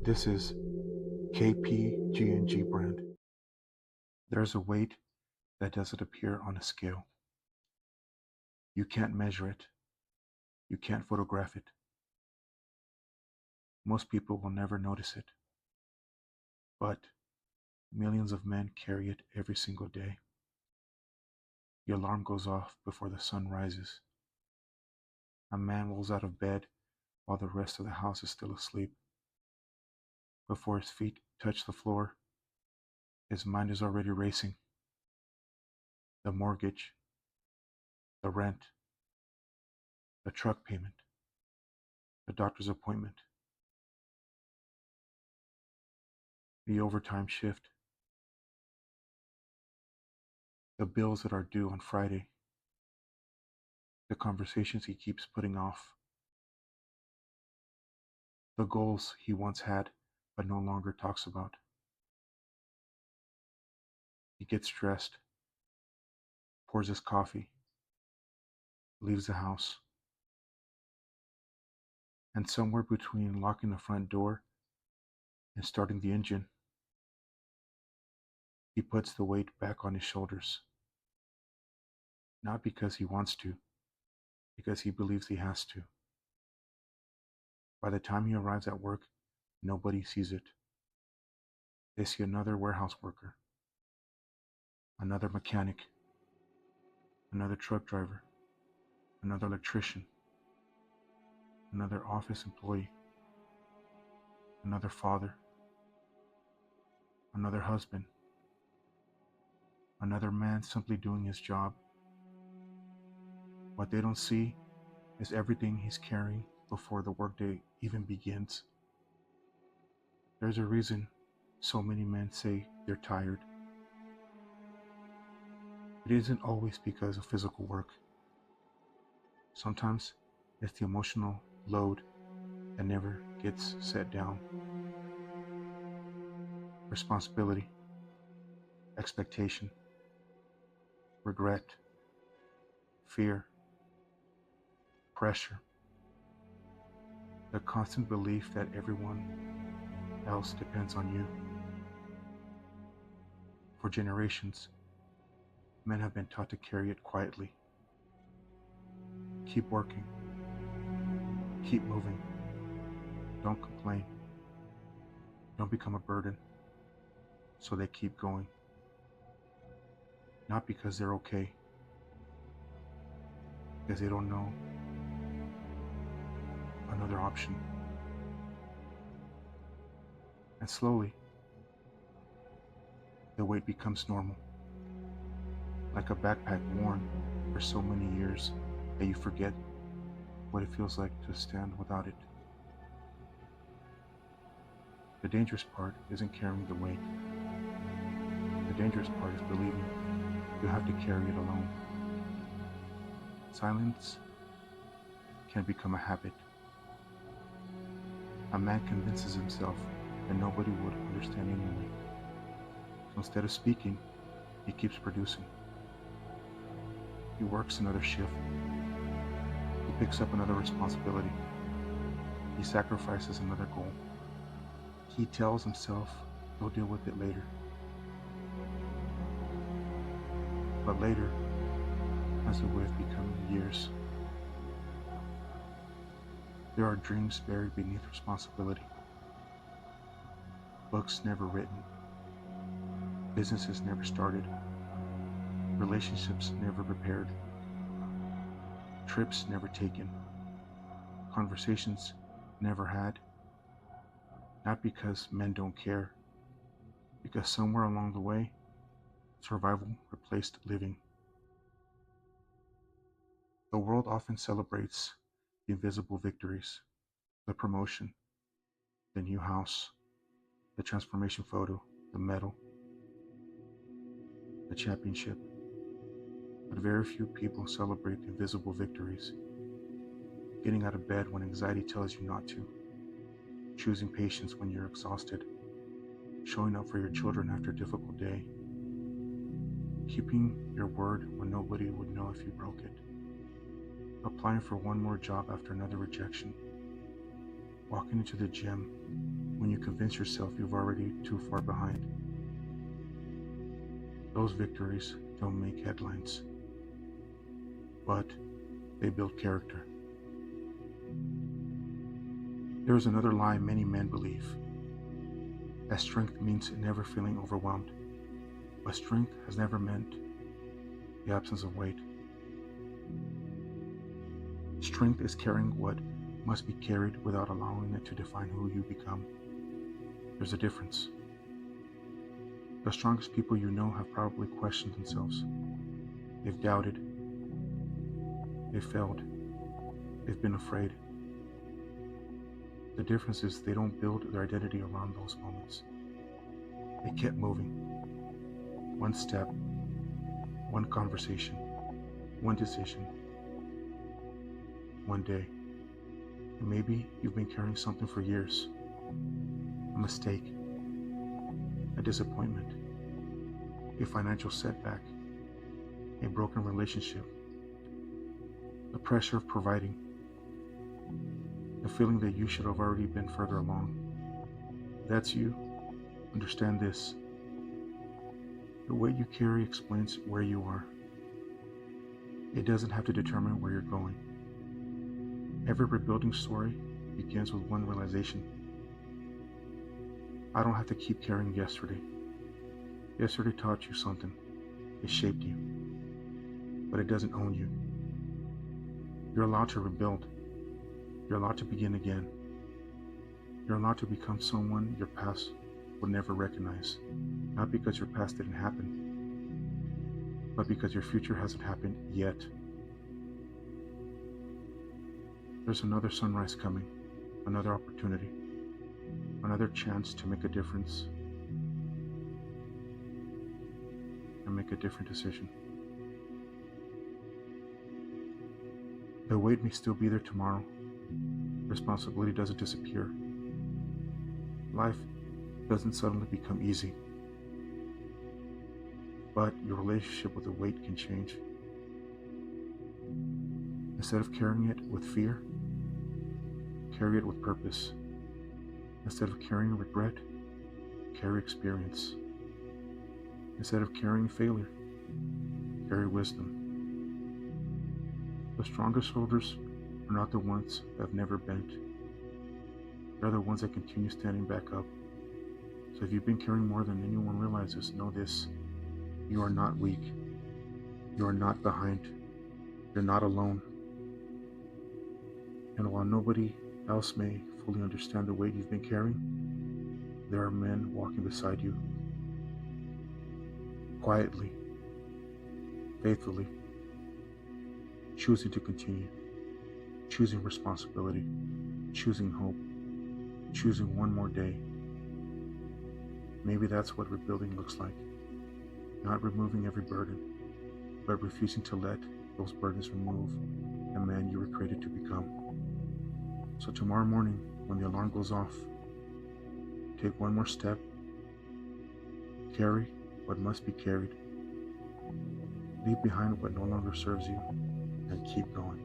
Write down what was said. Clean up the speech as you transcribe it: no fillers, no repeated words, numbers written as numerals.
This is kpgngbrand. There's a weight that doesn't appear on a scale. You can't measure it. You can't photograph it. Most people will never notice it. But millions of men carry it every single day. The alarm goes off before the sun rises. A man rolls out of bed while the rest of the house is still asleep. Before his feet touch the floor, his mind is already racing. The mortgage, the rent, the truck payment, the doctor's appointment, the overtime shift, the bills that are due on Friday, the conversations he keeps putting off, the goals he once had but no longer talks about. He gets dressed, pours his coffee, leaves the house, and somewhere between locking the front door and starting the engine, he puts the weight back on his shoulders. Not because he wants to, because he believes he has to. By the time he arrives at work, nobody sees it. They see another warehouse worker, another mechanic, another truck driver, another electrician, another office employee, another father, another husband, another man simply doing his job. What they don't see is everything he's carrying before the workday even begins. There's a reason so many men say they're tired. It isn't always because of physical work. Sometimes it's the emotional load that never gets set down. Responsibility, expectation, regret, fear, pressure, the constant belief that everyone else depends on you. For generations, men have been taught to carry it quietly. Keep working. Keep moving. Don't complain. Don't become a burden. So they keep going. Not because they're okay, because they don't know another option. And slowly, the weight becomes normal. Like a backpack worn for so many years that you forget what it feels like to stand without it. The dangerous part isn't carrying the weight. The dangerous part is believing you have to carry it alone. Silence can become a habit. A man convinces himself that nobody would understand anyway. So instead of speaking, he keeps producing. He works another shift. He picks up another responsibility. He sacrifices another goal. He tells himself he'll deal with it later. But later has a way of becoming years. There are dreams buried beneath responsibility. Books never written. Businesses never started. Relationships never repaired. Trips never taken. Conversations never had. Not because men don't care, because somewhere along the way, survival replaced living. The world often celebrates the invisible victories, the promotion, the new house, the transformation photo, the medal, the championship. But very few people celebrate the invisible victories. Getting out of bed when anxiety tells you not to, choosing patience when you're exhausted, showing up for your children after a difficult day, keeping your word when nobody would know if you broke it, applying for one more job after another rejection, walking into the gym when you convince yourself you're already too far behind. Those victories don't make headlines, but they build character. There is another lie many men believe, that strength means never feeling overwhelmed, but strength has never meant the absence of weight. Strength is carrying what must be carried without allowing it to define who you become. There's a difference. The strongest people you know have probably questioned themselves. They've doubted. They've failed. They've been afraid. The difference is they don't build their identity around those moments. They kept moving. One step, one conversation, one decision, one day. And maybe you've been carrying something for years. A mistake, a disappointment, a financial setback, a broken relationship, the pressure of providing, the feeling that you should have already been further along. If that's you, understand this. The weight you carry explains where you are. It doesn't have to determine where you're going. Every rebuilding story begins with one realization. I don't have to keep carrying yesterday. Yesterday taught you something. It shaped you. But it doesn't own you. You're allowed to rebuild. You're allowed to begin again. You're allowed to become someone your past would never recognize. Not because your past didn't happen, but because your future hasn't happened yet. There's another sunrise coming, another opportunity, another chance to make a difference and make a different decision. The weight may still be there tomorrow. Responsibility doesn't disappear. Life doesn't suddenly become easy. But your relationship with the weight can change. Instead of carrying it with fear, carry it with purpose. Instead of carrying regret, carry experience. Instead of carrying failure, carry wisdom. The strongest shoulders are not the ones that have never bent. They're the ones that continue standing back up. So if you've been carrying more than anyone realizes, know this. You are not weak. You are not behind. You're not alone. And while nobody else may fully understand the weight you've been carrying, there are men walking beside you. Quietly, faithfully, choosing to continue, choosing responsibility, choosing hope, choosing one more day. Maybe that's what rebuilding looks like. Not removing every burden, but refusing to let those burdens remove the man you were created to become. So tomorrow morning, when the alarm goes off, take one more step, carry what must be carried, leave behind what no longer serves you, and keep going.